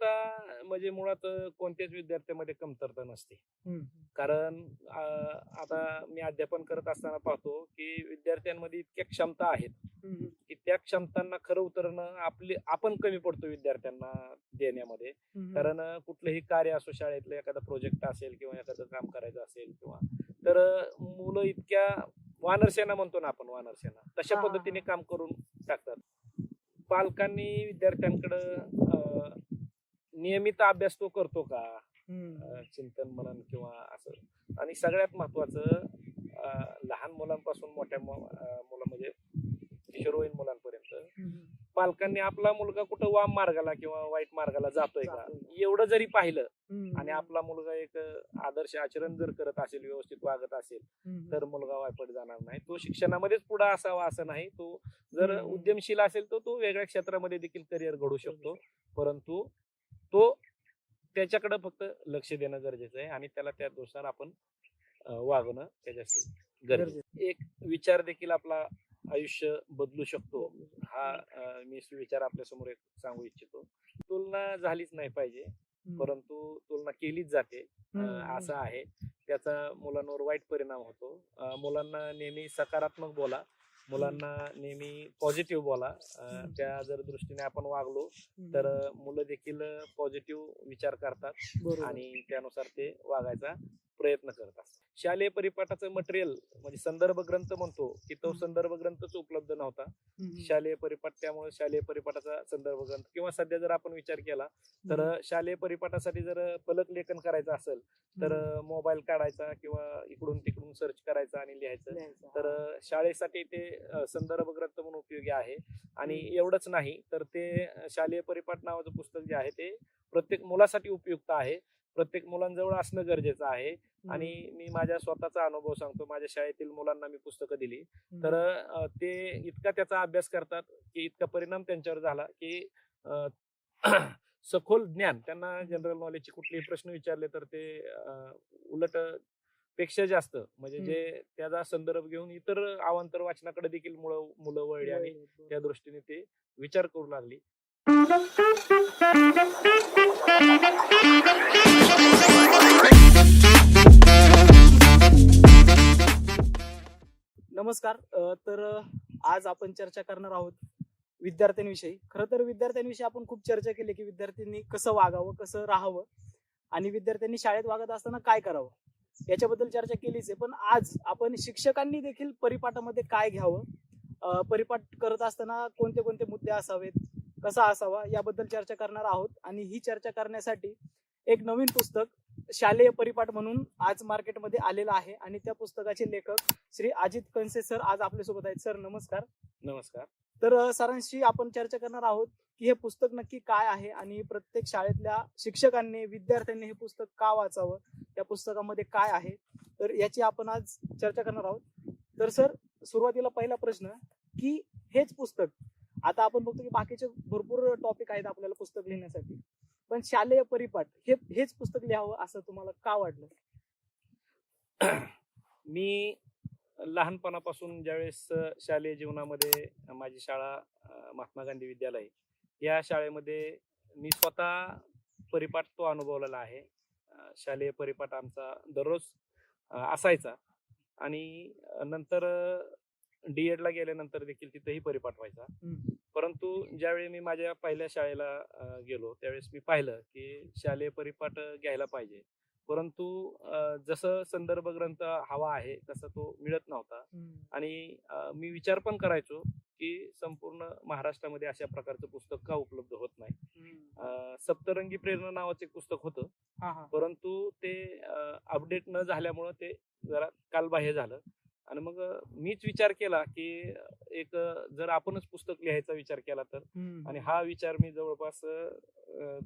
कमतरता म्हणजे मुळात कोणत्याच विद्यार्थ्यामध्ये कमतरता नसते. हं. कारण आता मी अध्यापन करत असताना पाहतो, की विद्यार्थ्यांमध्ये इतक्या क्षमता आहेत, हं, हं. की त्या क्षमतांना खरं उतरणं आपण कमी पडतो विद्यार्थ्यांना देण्यामध्ये. हं, हं. कारण कुठलंही कार्य असो, शाळेतलं एखादा प्रोजेक्ट असेल किंवा एखादं काम करायचं असेल किंवा तर मुलं इतक्या वानरसेना म्हणतो ना आपण, वानरसेना तशा हां, हां, पद्धतीने हां. काम करून टाकतात. पालकांनी विद्यार्थ्यांकडं नियमित अभ्यास तो करतो का? हं. चिंतन मनन किंवा असं. आणि सगळ्यात महत्वाचं लहान मुलांपासून मोठ्या मुलं म्हणजे किशोरवयीन मुलांपर्यंत हं, हं. पालकांनी आपला मुलगा कुठं वाम मार्गाला किंवा वाईट मार्गाला जातोय का, जातोय. एवढं जरी पाहिलं हं, आणि हं. आपला मुलगा एक आदर्श आचरण जर करत असेल, व्यवस्थित वागत असेल, हं, हं. तर मुलगा वायपट जाणार नाही. तो शिक्षणामध्येच पुढे असावा असं नाही. तो जर हं, हं. उद्यमशील असेल तर तो वेगळ्या क्षेत्रामध्ये देखील करिअर घडू शकतो. परंतु तो त्याच्याकडे फक्त लक्ष देणं गरजेचं आहे आणि त्याला त्यानुसार आपण वागणं त्याच्याशी गरजेचं आहे. एक विचार देखील आपला आयुष्य बदलू शकतो. हा मी विचार आपल्या समोर एक सांगू इच्छितो. तुलना झालीच नाही पाहिजे, हं. परंतु तुलना केलीच जाते. हं, असं आहे. त्याचा मुलांवर वाईट परिणाम होतो. मुलांना नेहमी सकारात्मक बोला. मुलांना नेहमी पॉझिटिव्ह बोला. त्या जर दृष्टीने आपण वागलो तर मुलं देखील पॉझिटिव्ह विचार करतात बरोबर. आणि त्यानुसार ते वागायचा प्रयत्न करतात. शालेय परिपाठाचं मटेरियल म्हणजे संदर्भ ग्रंथ म्हणतो, की तो संदर्भ ग्रंथच उपलब्ध नव्हता. शालेय परिपाठ, त्यामुळे शालेय परिपाठाचा संदर्भ ग्रंथ किंवा सध्या जर आपण विचार केला तर शालेय परिपाठासाठी जर फलक लेखन करायचं असेल तर मोबाईल काढायचा किंवा इकडून तिकडून सर्च करायचं आणि लिहायचं. तर शाळेसाठी ते संदर्भ ग्रंथ म्हणून उपयोगी आहे. आणि एवढंच नाही तर ते शालेय परिपाठ नावाचं पुस्तक जे आहे ते प्रत्येक मुलासाठी उपयुक्त आहे. प्रत्येक मुलांजवळ असणं गरजेचं आहे. आणि मी माझ्या स्वतःचा अनुभव सांगतो. माझ्या शाळेतील मुलांना मी पुस्तकं दिली तर ते इतका त्याचा अभ्यास करतात की इतका परिणाम त्यांच्यावर झाला की सखोल ज्ञान त्यांना, जनरल नॉलेजचे कुठलेही प्रश्न विचारले तर ते उलट पेक्षा जास्त म्हणजे जे त्याचा संदर्भ घेऊन इतर अवांतर वाचनाकडे देखील मुलं वळली आणि त्या दृष्टीने ते विचार करू लागली. नमस्कार. आज आपण चर्चा करणार आहोत विद्यार्थ्यांविषयी. खरं तर विद्यार्थ्यांविषयी आपण खूप चर्चा केली की विद्यार्थ्यांनी कसं वागावं, कसं राहावं आणि विद्यार्थ्यांनी शाळेत वागत असताना काय करावं याच्याबद्दल चर्चा केलीच आहे. पण आज आपण शिक्षकांनी देखील परिपाठामध्ये काय घ्यावं, परिपाठ करत असताना कोणते कोणते मुद्दे असावेत, कसा असावा याबद्दल चर्चा करणार आहोत. आणि ही चर्चा करण्यासाठी एक नवीन पुस्तक शालेय परिपाठ म्हणून आज मार्केटमध्ये आलेलं आहे आणि त्या पुस्तकाचे लेखक श्री अजित कणसे सर आज आपल्यासोबत आहेत. सर नमस्कार. नमस्कार. तर सरांशी आपण चर्चा करणार आहोत की हे पुस्तक नक्की काय आहे आणि प्रत्येक शाळेतल्या शिक्षकांनी, विद्यार्थ्यांनी हे पुस्तक का वाचावं, त्या पुस्तकामध्ये काय आहे, तर याची आपण आज चर्चा करणार आहोत. तर सर, सुरुवातीला पहिला प्रश्न की हेच पुस्तक, आता आपण बघतो की बाकीचे भरपूर टॉपिक आहेत आपल्याला पुस्तक लिहिण्यासाठी, पण शालेय परिपाठ हेच पुस्तक लिहावं असं तुम्हाला का वाटलं? मी लहानपणापासून ज्यावेळेस शालेय जीवनामध्ये माझी शाळा महात्मा गांधी विद्यालय या शाळेमध्ये मी स्वतः परिपाठ तो अनुभवलेला आहे. शालेय परिपाठ आमचा दररोज असायचा आणि नंतर D.Ed ला गेल्यानंतर देखील तिथेही परिपाठ व्हायचा. परंतु ज्यावेळी मी माझ्या पहिल्या शाळेला गेलो त्यावेळेस मी पाहिलं की शालेय परिपाठ घ्यायला पाहिजे, परंतु जसं संदर्भ ग्रंथ हवा आहे तसा तो मिळत नव्हता. आणि मी विचार पण करायचो की संपूर्ण महाराष्ट्रामध्ये अशा प्रकारचं पुस्तक का उपलब्ध होत नाही. सप्तरंगी प्रेरणा नावाचं एक पुस्तक होतं, परंतु ते अपडेट न झाल्यामुळं ते जरा कालबाह्य झालं. आणि मग मीच विचार केला की एक जर आपणच पुस्तक लिहायचा विचार केला तर. आणि हा विचार मी जवळपास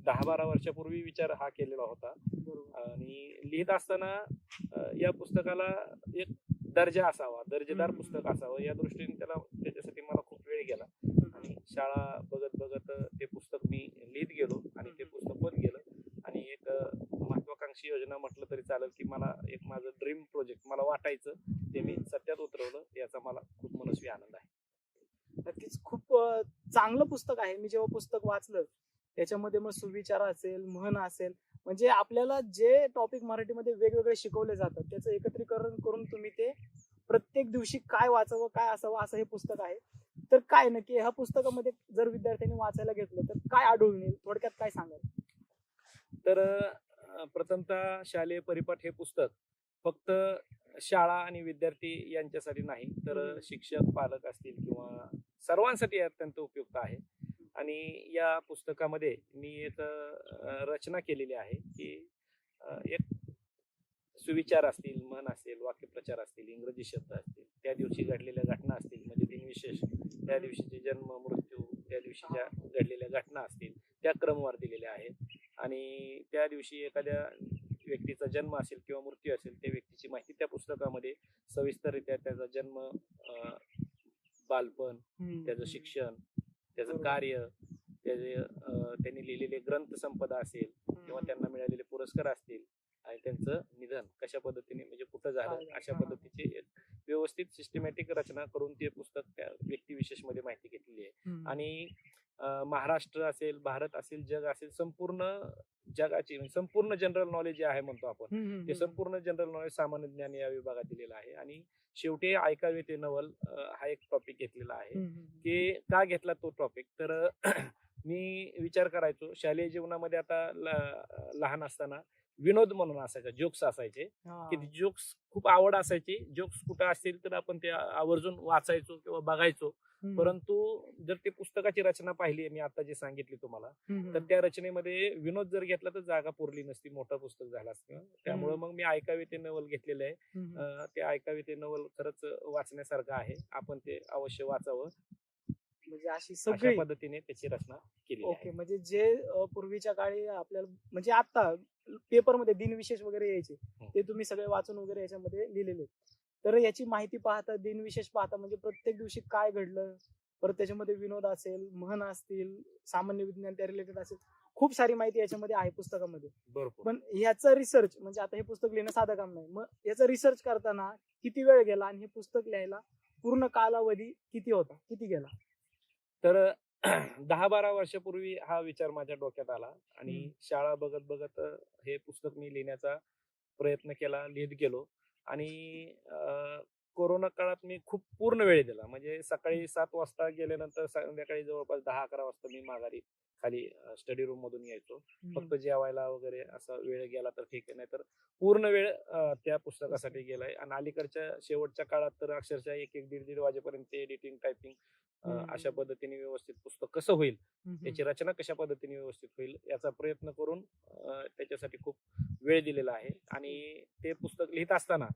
10-12 वर्षापूर्वी विचार हा केलेला होता. आणि लिहित असताना या पुस्तकाला एक दर्जा असावा, दर्जेदार पुस्तक असावं या दृष्टीने त्याच्यासाठी मला खूप वेळ गेला. आणि शाळा बघत बघत ते पुस्तक मी लिहित गेलो आणि ते पुस्तक होत गेलं. आणि एक महत्वाकांक्षी योजना म्हटलं तरी चालेल की मला एक माझं ड्रीम प्रोजेक्ट मला वाटायचं ते मी सत्यात उतरवलं, याचा मला खूप मनस्वी आनंद आहे. नक्कीच खूप चांगलं पुस्तक आहे. मी जेव्हा पुस्तक वाचलं त्याच्यामध्ये मग सुविचार असेल, म्हण असेल, म्हणजे आपल्याला जे टॉपिक मराठीमध्ये वेगवेगळे शिकवले जातात त्याचं एकत्रीकरण करून तुम्ही ते प्रत्येक दिवशी काय वाचावं काय असावं असं हे पुस्तक आहे. तर काय नक्की ह्या पुस्तकामध्ये जर विद्यार्थ्यांनी वाचायला घेतलं तर काय आढळून येईल, थोडक्यात काय सांगाल? तर प्रथमतः शालेय परिपाठ हे पुस्तक फक्त शाळा आणि विद्यार्थी यांच्यासाठी नाही, तर शिक्षक, पालक असतील किंवा सर्वांसाठी अत्यंत उपयुक्त आहे. आणि या पुस्तकामध्ये मी एक रचना केलेली आहे की एक सुविचार असतील, म्हण असेल, वाक्यप्रचार असतील, इंग्रजी शब्द असतील, त्या दिवशी घडलेल्या घटना असतील, म्हणजे दिनविशेष, त्या दिवशीचे जन्म, मृत्यू, त्या दिवशीच्या घडलेल्या घटना असतील, त्या क्रमवार दिलेल्या आहेत. आणि त्या दिवशी एखाद्या व्यक्तीचा जन्म असेल किंवा मृत्यू असेल, त्या व्यक्तीची माहिती त्या पुस्तकामध्ये सविस्तररित्या, त्याचा जन्म, बालपण, त्याचं शिक्षण, त्याचं कार्य, त्याचे त्यांनी लिहिलेले ग्रंथ संपदा असेल किंवा त्यांना मिळालेले पुरस्कार असतील आणि त्यांचं निधन कशा पद्धतीने, म्हणजे कुठं झालं, अशा पद्धतीची व्यवस्थित सिस्टमॅटिक रचना करून ते पुस्तक त्या व्यक्तिविशेष मध्ये माहिती घेतलेली आहे. आणि महाराष्ट्र असेल, भारत असेल, जग असेल, संपूर्ण जगाची, म्हणजे संपूर्ण जनरल नॉलेज जे आहे म्हणतो आपण, ते संपूर्ण जनरल नॉलेज, सामान्य ज्ञान या विभागात दिलेलं आहे. आणि शेवटी ऐकावे ते नवल हा एक टॉपिक घेतलेला आहे. की का घेतला तो टॉपिक, तर मी विचार करायचो शालेय जीवनामध्ये, आता लहान असताना विनोद म्हणून असायचा, जोक्स असायचे, की जोक्स खूप आवड असायची. जोक्स कुठं असतील तर आपण ते आवर्जून वाचायचो किंवा बघायचो. परंतु जर ते पुस्तकाची रचना पाहिली, मी आता जे सांगितली तुम्हाला, तर त्या रचनेमध्ये विनोद जर घेतला तर जागा पुरली नसती, मोठं पुस्तक झालं असतं. त्यामुळे मग मी ऐकावे ते नवल घेतलेलं आहे. ते ऐकावे ते नवल खरंच वाचण्यासारखं आहे, आपण ते अवश्य वाचावं. म्हणजे अशी अशा सगळी पद्धतीने त्याची रचना केली आहे. ओके, म्हणजे जे पूर्वीच्या काळी आपल्याला, म्हणजे आता पेपरमध्ये दिनविशेष वगैरे यायचे, ते तुम्ही सगळे वाचून वगैरे याच्यामध्ये लिहिलेले. तर याची माहिती पाहता, दिनविशेष पाहता, म्हणजे प्रत्येक दिवशी काय घडलं, परत त्याच्यामध्ये विनोद असेल, म्हण असतील, सामान्य विज्ञान त्या रिलेटेड असेल, खूप सारी माहिती याच्यामध्ये आहे पुस्तकामध्ये. बरोबर. पण याचा रिसर्च, म्हणजे आता हे पुस्तक लिहिणं साधं काम नाही, मग याचा रिसर्च करताना किती वेळ गेला आणि हे पुस्तक लिहायला पूर्ण कालावधी किती होता, किती गेला? तर 10-12 वर्षापूर्वी हा विचार माझ्या डोक्यात आला आणि शाळा बघत बघत हे पुस्तक मी लिहिण्याचा प्रयत्न केला, लिहित गेलो. आणि कोरोना काळात मी खूप पूर्ण वेळ दिला, म्हणजे सकाळी 7 वाजता गेल्यानंतर संध्याकाळी जवळपास 10-11 वाजता मी माघारी खाली स्टडी रूम मधून यायचो. फक्त जेवायला वगैरे असा वेळ गेला तर ठीक आहे, नाही तर पूर्ण वेळ त्या पुस्तकासाठी गेलाय. आणि अलीकडच्या शेवटच्या काळात तर अक्षरशः 1-1, 1:30 वाजेपर्यंत एडिटिंग, टायपिंग, अशा पद्धतीने व्यवस्थित पुस्तक कसं होईल, त्याची रचना कशा पद्धतीने व्यवस्थित होईल, याचा प्रयत्न करून त्याच्यासाठी खूप वेळ दिलेला आहे. आणि ते पुस्तक लिहित असताना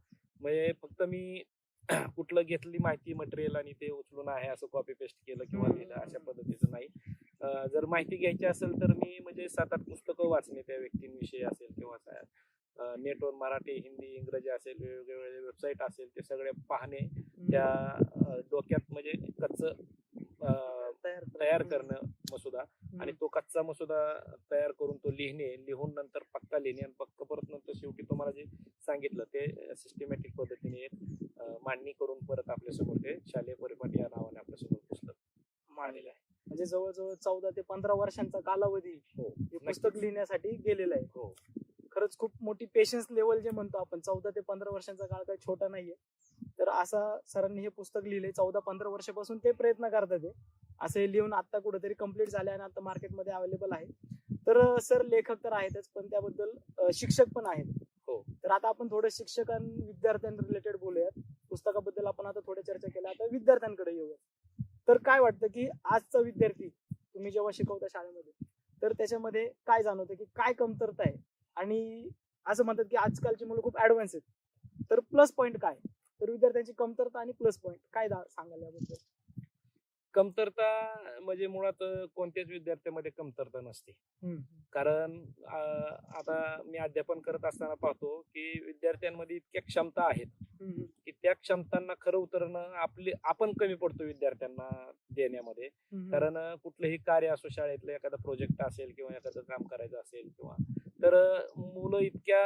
म्हणजे फक्त मी कुठलं घेतली माहिती, मटेरियल आणि ते उचलून आहे असं कॉपी पेस्ट केलं किंवा लिहिलं, अशा पद्धतीचं नाही. जर माहिती घ्यायची असेल तर मी म्हणजे 7-8 पुस्तकं वाचणे, त्या व्यक्तींविषयी असेल किंवा नेटवर मराठी, हिंदी, इंग्रजी असेल, वेगवेगळे वेबसाईट असेल, ते सगळे पाहणे, त्या डोक्यात म्हणजे कच्चं तयार करणं मसुदा, आणि तो कच्चा मसुदा तयार करून तो लिहिणे, लिहून नंतर पक्का लिहिणे, आणि पक्का परत नंतर शेवटी तुम्हाला जे सांगितलं ते सिस्टमॅटिक पद्धतीने एक मांडणी करून परत आपल्यासमोर ते शालेय परिपाठ या नावाने आपल्यासमोर पुस्तक मांडलेलं आहे. म्हणजे जवळजवळ 14 ते 15 वर्षांचा कालावधी हे पुस्तक लिहिण्यासाठी गेलेलं आहे. हो, खरंच खूप मोठी पेशन्स लेवल जे म्हणतो आपण, 14 ते 15 वर्षांचा काळ काही छोटा नाहीये. तर असा सरांनी हे पुस्तक लिहिले, 14-15 वर्षापासून ते प्रयत्न करतात ते, असं हे लिहून आता कुठेतरी कम्प्लीट झाले आणि आता मार्केटमध्ये अवेलेबल आहे. तर सर लेखक तर आहेतच, पण त्याबद्दल शिक्षक पण आहेत. हो. तर आता आपण थोडं शिक्षकां विद्यार्थ्यां रिलेटेड बोलूयात. पुस्तकाबद्दल आपण आता थोड्या चर्चा केल्या, आता विद्यार्थ्यांकडे येऊयात. तर काय वाटतं की आजचा विद्यार्थी तुम्ही जेव्हा शिकवता शाळेमध्ये, तर त्याच्यामध्ये काय जाणवतं की काय कमतरता आहे, आणि असं म्हणतात की आजकालची मुलं खूप ऍडव्हान्स आहेत, तर प्लस पॉईंट काय? तर विद्यार्थ्यांची कमतरता आणि प्लस पॉईंट काय सांगाल याबद्दल? कमतरता म्हणजे मुळात कोणत्याच विद्यार्थ्यामध्ये कमतरता नसते. कारण आता मी अध्यापन करत असताना पाहतो की विद्यार्थ्यांमध्ये इतक्या क्षमता आहेत की त्या क्षमतांना खरं उतरणं आपण कमी पडतो विद्यार्थ्यांना देण्यामध्ये. कारण कुठलंही कार्य असो, शाळेतलं एखादा प्रोजेक्ट असेल किंवा एखादं काम करायचं असेल किंवा, तर मुलं इतक्या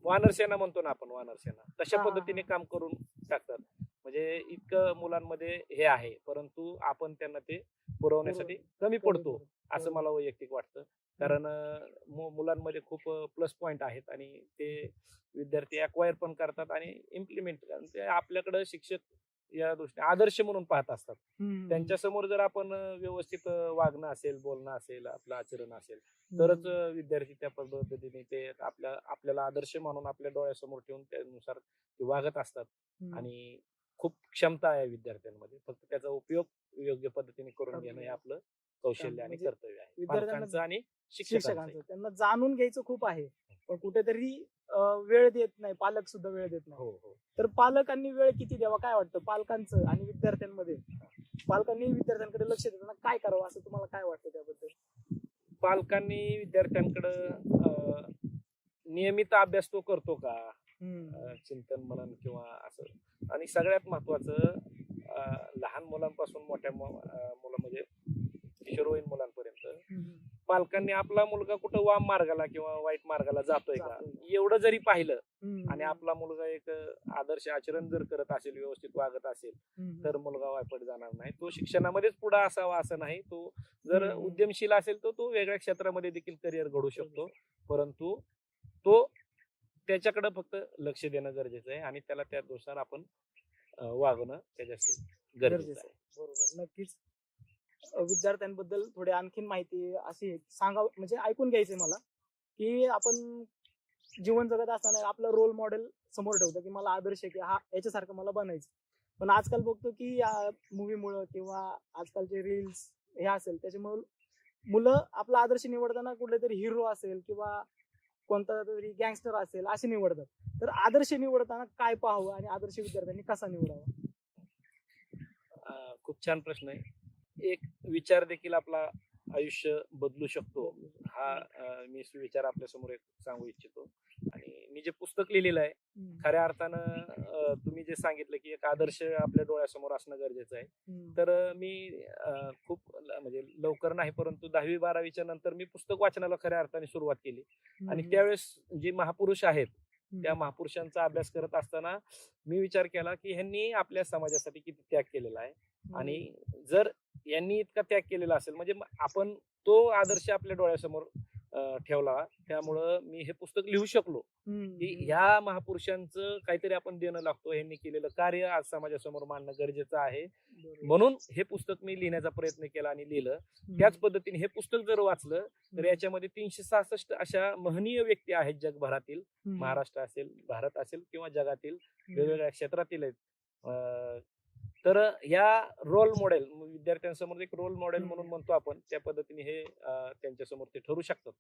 वानरसेना म्हणतो ना आपण, वानरसेना तशा पद्धतीने काम करून टाकतात. म्हणजे इतकं मुलांमध्ये हे आहे, परंतु आपण त्यांना ते पुरवण्यासाठी कमी पडतो. असं मला वैयक्तिक वाटतं. कारण मुलांमध्ये खूप प्लस पॉईंट आहेत आणि ते विद्यार्थी अक्वायर पण करतात आणि इम्प्लिमेंट करतात. ते आपल्याकडं शिक्षक या दृष्टीने आदर्श म्हणून पाहत असतात. त्यांच्या समोर जर आपण व्यवस्थित वागणं असेल, बोलणं असेल, आपलं आचरण असेल, तरच विद्यार्थी त्या पद्धतीने ते आपल्याला आदर्श म्हणून आपल्या डोळ्यासमोर ठेवून त्यानुसार ते वागत असतात. आणि खूप क्षमता आहे विद्यार्थ्यांमध्ये, फक्त त्याचा उपयोग योग्य पद्धतीने करून घेणं हे आपलं कौशल्य आणि म्हणजे कर्तव्य आहे, विद्यार्थ्यांना पालकांचं आणि शिक्षकांचं. शिक्षकांचं त्यांना जाणून घ्यायचं खूप आहे, पण कुठेतरी वेळ देत नाही, पालक सुद्धा वेळ देत नाही. हो हो. तर पालकांनी वेळ किती द्यावा, काय वाटतं पालकांचं आणि विद्यार्थ्यांमध्ये? पालकांनी विद्यार्थ्यांकडे लक्ष देताना काय करावं असं तुम्हाला काय वाटतं त्याबद्दल? पालकांनी विद्यार्थ्यांकडं नियमित अभ्यास तो करतो का, चिंतन मनन किंवा असं. आणि सगळ्यात महत्वाचं लहान मुलांपासून मोठ्या मुलं म्हणजे किशोरवयीन मुलांपर्यंत पालकांनी आपला मुलगा कुठं वाम मार्गाला किंवा वाईट मार्गाला जातोय का एवढं जरी पाहिलं आणि आपला मुलगा एक आदर्श आचरण जर करत असेल, व्यवस्थित वागत असेल, तर मुलगा वायपट जाणार नाही. तो शिक्षणामध्येच पुढे असावा असं नाही. तो जर उद्यमशील असेल तर तो वेगळ्या क्षेत्रामध्ये देखील करिअर घडू शकतो. परंतु तो त्याच्याकडे फक्त लक्ष देणं गरजेचं आहे आणि त्याला त्यानुसार आपण वागणं त्याच्याशी गरजेचं आहे. बरोबर, नक्कीच. विद्यार्थ्यांबद्दल थोडी आणखीन माहिती अशी सांगावं म्हणजे ऐकून घ्यायचंय मला, की आपण जीवन जगत असताना आपला रोल मॉडेल समोर ठेवतो की मला आदर्श आहे की हा याच्यासारखं मला बनायचं. पण आजकाल बघतो की या मूवीमुळं किंवा आजकालचे रील्स हे असेल त्याच्यामुळे मुलं आपला आदर्श निवडताना कुठेतरी हिरो असेल किंवा कोणता तरी गँगस्टर असेल असे निवडतात. तर आदर्श निवडताना काय पाहावं आणि आदर्श विद्यार्थ्यांनी कसा निवडावा? खूप छान प्रश्न आहे. एक विचार देखील आपला आयुष्य बदलू शकतो हा मी विचार आपल्या समोर एक सांगू इच्छितो. आणि मी जे पुस्तक लिहिलेलं आहे, खऱ्या अर्थानं तुम्ही जे सांगितलं की एक आदर्श आपल्या डोळ्यासमोर असणं गरजेचं आहे, तर मी खूप म्हणजे लवकर नाही, परंतु 10वी-12वीच्या नंतर मी पुस्तक वाचनाला खऱ्या अर्थाने सुरुवात केली. आणि त्यावेळेस जे महापुरुष आहेत त्या महापुरुषांचा अभ्यास करत असताना मी विचार केला की ह्यांनी आपल्या समाजासाठी किती त्याग केलेला आहे. आणि जर यांनी इतका त्याग केलेला असेल म्हणजे आपण तो आदर्श आपल्या डोळ्यासमोर ठेवला, त्यामुळं मी हे पुस्तक लिहू शकलो की ह्या महापुरुषांचं काहीतरी आपण देणं लागतो, यांनी केलेलं कार्य आज समाजासमोर मांडणं गरजेचं आहे. म्हणून हे पुस्तक मी लिहिण्याचा प्रयत्न केला आणि लिहिलं. त्याच पद्धतीने हे पुस्तक जर वाचलं तर याच्यामध्ये 366 अशा महनीय व्यक्ती आहेत जगभरातील, महाराष्ट्र असेल, भारत असेल किंवा जगातील वेगवेगळ्या क्षेत्रातील आहेत. तर या रोल मॉडेल विद्यार्थ्यांसमोर एक रोल मॉडेल म्हणून म्हणतो आपण, त्या पद्धतीने हे त्यांच्यासमोर ते ठरू शकतात.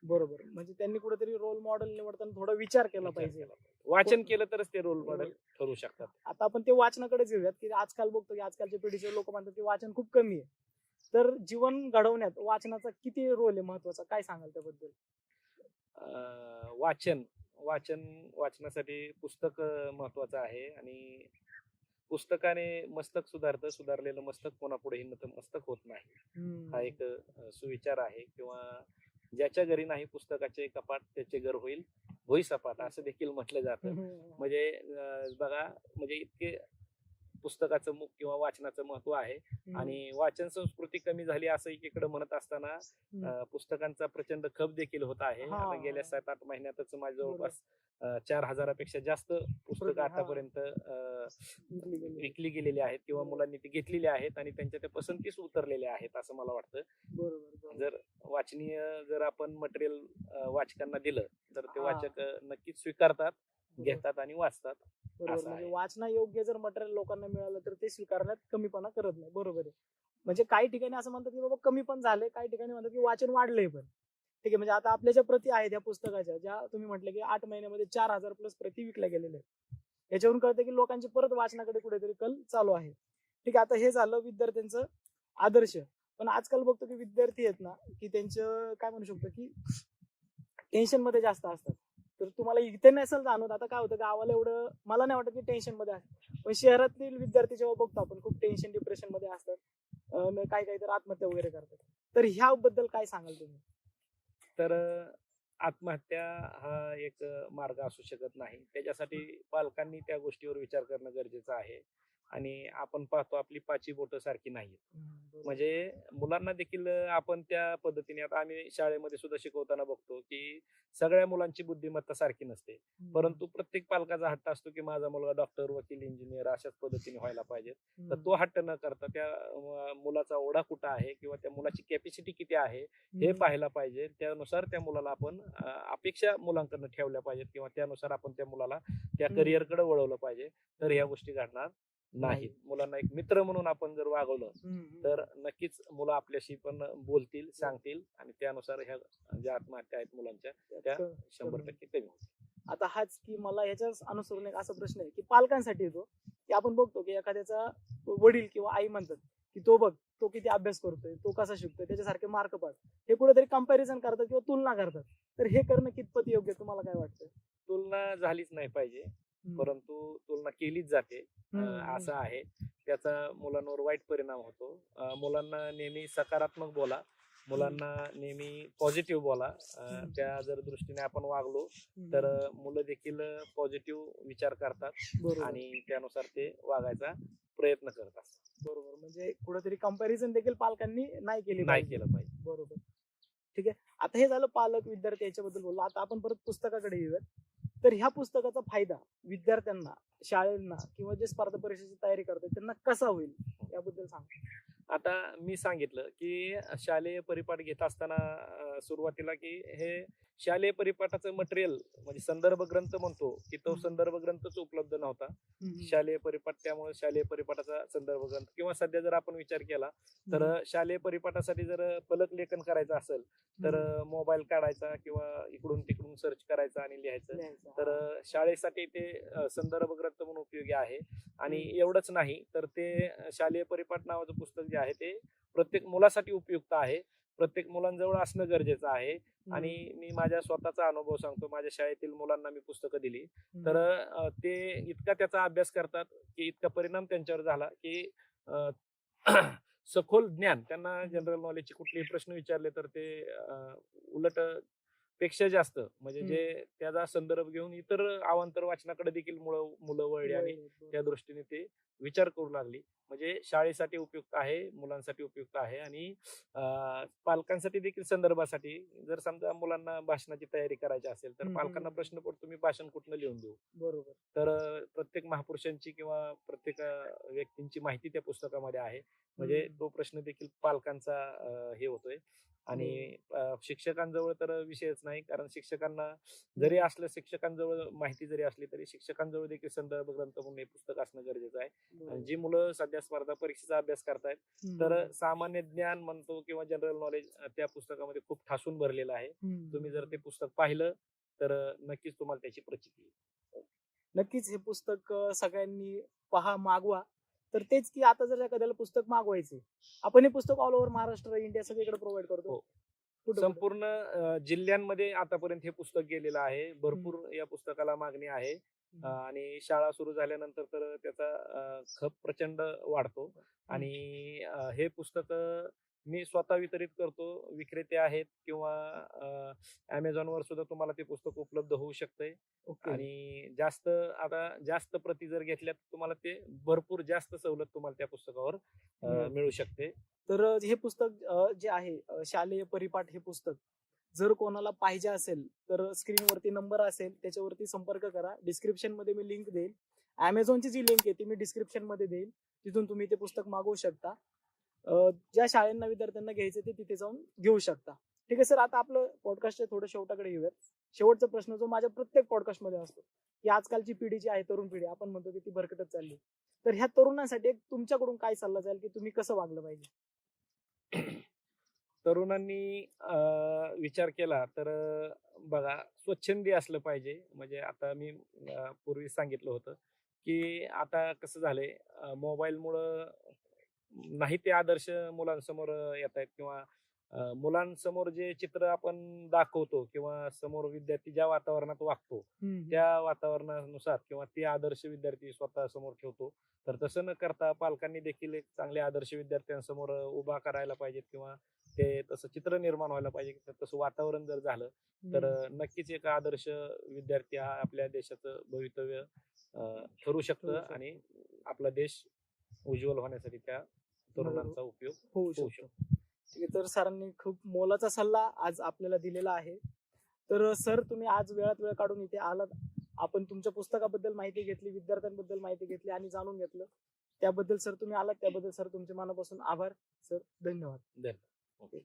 बरोबर, म्हणजे त्यांनी कुठेतरी रोल मॉडेल निवडताना थोडा विचार केला पाहिजे. वाचन केलं तरच ते रोल मॉडेल ठरू शकतात. आता आपण ते वाचनाकडेच घेऊयात की आजकाल बघतो की आजकालच्या पिढीचे लोक म्हणतात की वाचन खूप कमी आहे. तर जीवन घडवण्यात वाचनाचा किती रोल आहे महत्वाचा, काय सांगाल त्याबद्दल? वाचनासाठी पुस्तक महत्वाचं आहे. आणि पुस्तकाने मस्तक सुधारतं, सुधारलेलं मस्तक कोणापुढेही नतमस्तक होत नाही, हा एक सुविचार आहे. किंवा ज्याच्या घरी नाही पुस्तकाचे कपाट त्याचे घर होईल भुईसपाट असं देखील म्हटलं जातं. म्हणजे बघा, म्हणजे इतके पुस्तकाचं मुख किंवा वाचनाचं महत्व आहे. आणि वाचन संस्कृती कमी झाली असं एकीकडे म्हणत असताना पुस्तकांचा प्रचंड खप देखील होत आहे. आता गेल्या 7-8 महिन्यातच माझ्या जवळपास 4,000पेक्षा जास्त पुस्तकं आतापर्यंत विकली गेलेली आहेत किंवा मुलांनी ती घेतलेली आहेत आणि त्यांच्या त्या पसंतीस उतरलेल्या आहेत असं मला वाटतं. जर वाचनीय जर आपण मटेरियल वाचकांना दिलं तर ते वाचक नक्कीच स्वीकारतात, घेतात आणि वाचतात. म्हणजे वाचनायोग्य जर मटेरियल लोकांना मिळालं तर ते स्वीकारण्यात कमीपणा करत नाही. बरोबर आहे. म्हणजे काही ठिकाणी असं म्हणतात की बाबा कमी पण झाले, काही ठिकाणी म्हणतात की वाचन वाढलंय पण. ठीक आहे, म्हणजे आता आपल्या ज्या प्रती आहेत या पुस्तकाच्या, ज्या तुम्ही म्हटलं की 8 महिन्यामध्ये 4,000 प्लस प्रती विकल्या गेलेल्या आहेत, याच्यावरून कळतं की लोकांची परत वाचनाकडे कुठेतरी कल चालू आहे. ठीक आहे, आता हे झालं विद्यार्थ्यांचं आदर्श. पण आजकाल बघतो की विद्यार्थी आहेत ना की त्यांचं काय म्हणू शकतो की टेन्शन मध्ये जास्त असतात. तर तुम्हाला इथे नसेल जाणवत, आता काय होतं गावाला एवढं मला नाही वाटत की टेन्शन मध्ये असतात, पण शहरातील विद्यार्थी जेव्हा बघतो आपण खूप टेन्शन डिप्रेशन मध्ये असतात, काही तर आत्महत्या वगैरे करतात. तर ह्याबद्दल काय सांगाल तुम्ही? तर आत्महत्या हा एक मार्ग असू शकत नाही. त्याच्यासाठी पालकांनी त्या गोष्टीवर विचार करणं गरजेचं आहे. आणि आपण पाहतो आपली पाची बोटं सारखी नाहीत. बरोबर. म्हणजे मुलांना देखील आपण त्या पद्धतीने आता आम्ही शाळेमध्ये सुद्धा शिकवताना बघतो की सगळ्या मुलांची बुद्धिमत्ता सारखी नसते. परंतु प्रत्येक पालकाचा हट्ट असतो की माझा मुलगा डॉक्टर, वकील, इंजिनियर अशाच पद्धतीने व्हायला पाहिजे. तर तो हट्ट न करता त्या मुलाचा ओढा कुठं आहे किंवा त्या मुलाची कॅपॅसिटी किती आहे हे पाहायला पाहिजे. त्यानुसार त्या मुलाला आपण अपेक्षा मुलांकडनं ठेवल्या पाहिजेत किंवा त्यानुसार आपण त्या मुलाला त्या करिअरकडे वळवलं पाहिजे. तर ह्या गोष्टी घडणार नाहीत. मुलांना एक मित्र म्हणून आपण जर वागवलं तर नक्कीच मुलं आपल्याशी पण बोलतील, सांगतील आणि त्यानुसार ह्या ज्या आत्महत्या आहेत मुलांच्या त्या 100% कमी होतील. आता हाच की मला ह्याच्याच अनुसरून एक असा प्रश्न आहे की पालकांसाठी येतो की आपण बघतो की एखाद्याचा वडील किंवा आई म्हणतात की तो बघ तो किती अभ्यास करतोय, तो कसा शिकतोय, त्याच्यासारखे मार्क पाड, हे कुठेतरी कंपॅरिझन करतात किंवा तुलना करतात. तर हे करणं कितपत योग्य आहे? तुम्हाला काय वाटतं? तुलना झालीच नाही पाहिजे, परंतु तुलना केलीच जाते. असं आहे. त्याचा मुलांवर वाईट परिणाम होतो. मुलांना नेहमी सकारात्मक बोला, मुलांना नेहमी पॉझिटिव्ह बोला. त्या जर दृष्टीने आपण वागलो तर मुलं देखील पॉझिटिव्ह विचार करतात बरोबर आणि त्यानुसार ते वागायचा प्रयत्न करत असतात. बरोबर. म्हणजे कुठेतरी कंपॅरिझन देखील पालकांनी नाही केली नाही पाहिजे. केलं पाहिजे. बरोबर. ठीक आहे. आता हे झालं पालक विद्यार्थी याच्याबद्दल बोललो. आता आपण परत पुस्तकाकडे येऊयात. तर ह्या पुस्तकाचा फायदा विद्यार्थ्यांना, शाळेंना किंवा जे स्पर्धा परीक्षेची तयारी करतात त्यांना कसा होईल याबद्दल सांगा. आता मी सांगितलं की शालेय परिपाठ घेत असताना सुरुवातीला की हे शालेय परिपाठाचं मटेरियल म्हणजे संदर्भ ग्रंथ म्हणतो की तो संदर्भ ग्रंथच उपलब्ध नव्हता. शालेय परिपाठ, त्यामुळे शालेय परिपाठाचा संदर्भ ग्रंथ किंवा सध्या जर आपण विचार केला तर शालेय परिपाठासाठी जर फलक लेखन करायचं असेल तर मोबाईल काढायचा किंवा इकडून तिकडून सर्च करायचा आणि लिहायचं. तर शाळेसाठी ते संदर्भ ग्रंथ म्हणून उपयोगी आहे. आणि एवढंच नाही तर ते शालेय परिपाठ नावाचं पुस्तक जे आहे ते प्रत्येक मुलासाठी उपयुक्त आहे. प्रत्येक मुलांजवळ असणं गरजेचं आहे. आणि मी माझ्या स्वतःचा अनुभव सांगतो. माझ्या शाळेतील मुलांना मी पुस्तकं दिली तर ते इतका त्याचा अभ्यास करतात की इतका परिणाम त्यांच्यावर झाला की सखोल ज्ञान, त्यांना जनरल नॉलेजचे कुठलेही प्रश्न विचारले तर ते उलट पेक्षा जास्त म्हणजे जे त्याचा संदर्भ घेऊन इतर अवांतर वाचनाकडे देखील मुलं वळली आणि त्या दृष्टीने ते विचार करू लागली. म्हणजे शाळेसाठी उपयुक्त आहे, मुलांसाठी उपयुक्त आहे आणि पालकांसाठी देखील संदर्भासाठी. जर समजा मुलांना भाषणाची तयारी करायची असेल तर पालकांना प्रश्न पडतो मी भाषण कुठनं लिहून देऊ. बरोबर. तर प्रत्येक महापुरुषांची किंवा प्रत्येक व्यक्तींची माहिती त्या पुस्तकामध्ये आहे. म्हणजे तो प्रश्न देखील पालकांचा हे होतोय. आणि शिक्षकांजवळ तर विषयच नाही, कारण शिक्षकांना जरी असलं, शिक्षकांजवळ माहिती जरी असली तरी शिक्षकांजवळ देखील संदर्भ ग्रंथ म्हणून हे पुस्तक असणं गरजेचं आहे. आणि जी मुलं सध्या स्पर्धा परीक्षेचा अभ्यास करतायत तर सामान्य ज्ञान म्हणतो किंवा जनरल नॉलेज त्या पुस्तकामध्ये खूप ठासून भरलेलं आहे. तुम्ही जर ते पुस्तक पाहिलं तर नक्कीच तुम्हाला त्याची प्रचिती येईल. नक्कीच हे पुस्तक सगळ्यांनी पहा, मागवा. तर तेच की आता जर एखाद्याला पुस्तक मागवायचे, आपण हे पुस्तक ऑल ओव्हर महाराष्ट्र, इंडिया सगळीकडे प्रोव्हाइड करतो. संपूर्ण जिल्ह्यांमध्ये आतापर्यंत हे पुस्तक गेलेलं आहे. भरपूर या पुस्तकाला मागणी आहे. आणि शाळा सुरू झाल्यानंतर तर त्याचा खप प्रचंड वाढतो. आणि हे पुस्तक मी स्वतः वितरित करतो. विक्रेते आहेत किंवा Amazonवर सुद्धा तुम्हाला ते पुस्तक उपलब्ध होऊ शकतंय. आणि जास्त प्रती जर घेतल्या तर तुम्हाला ते भरपूर जास्त सवलत तुम्हाला त्या पुस्तकावर मिळू शकते. तर हे पुस्तक जे आहे शालेय परिपाठ हे पुस्तक जर कोणाला पाहिजे असेल तर स्क्रीनवरती नंबर असेल त्याच्यावरती संपर्क करा. डिस्क्रिप्शन मध्ये मी लिंक देईल. Amazonची जी लिंक आहे ती मी डिस्क्रिप्शन मध्ये देईल. तिथून तुम्ही ते पुस्तक मागवू शकता. ज्या शाळांना विद्यार्थ्यांना घ्यायचं ते तिथे जाऊन घेऊ शकता. ठीक आहे सर, आता आपलं पॉडकास्टच्या थोडं शेवटाकडे येऊयात. शेवटचा प्रश्न जो माझ्या प्रत्येक पॉडकास्ट मध्ये असतो की आजकालची पिढी जी आहे, तरुण पिढी आपण म्हणतो की ती भरकटत चालली. तर ह्या तरुणांसाठी एक तुमच्याकडून काय सल्ला जाईल की तुम्ही कसं वागलं पाहिजे? तरुणांनी विचार केला तर बघा, स्वच्छंदी असलं पाहिजे. म्हणजे आता मी पूर्वी सांगितलं होतं की आता कसं झालंय, मोबाईलमुळं नाही ते आदर्श मुलांसमोर येत आहेत किंवा मुलांसमोर जे चित्र आपण दाखवतो किंवा समोर विद्यार्थी ज्या वातावरणात वागतो त्या वातावरणानुसार किंवा ते आदर्श विद्यार्थी स्वतः समोर ठेवतो. तर तसं न करता पालकांनी देखील एक चांगले आदर्श विद्यार्थ्यांसमोर उभा करायला पाहिजेत किंवा ते तसं चित्र निर्माण व्हायला पाहिजे. तसं वातावरण जर झालं तर नक्कीच एक आदर्श विद्यार्थी हा आपल्या देशाचं भवितव्य ठरू शकतं आणि आपला देश उज्ज्वल होण्यासाठी त्या तरुणांचा उपयोग होऊ होऊ शकतो. ठीक आहे, तर सरांनी खूप मोलाचा सल्ला आज आपल्याला दिलेला आहे. तर सर, तुम्ही आज वेळात वेळ काढून इथे आलात. आपण तुमच्या पुस्तकाबद्दल माहिती घेतली, विद्यार्थ्यांबद्दल माहिती घेतली आणि जाणून घेतलं. त्याबद्दल सर तुम्ही आलात, त्याबद्दल सर तुमचे मनापासून आभार. सर, धन्यवाद. धन्यवाद.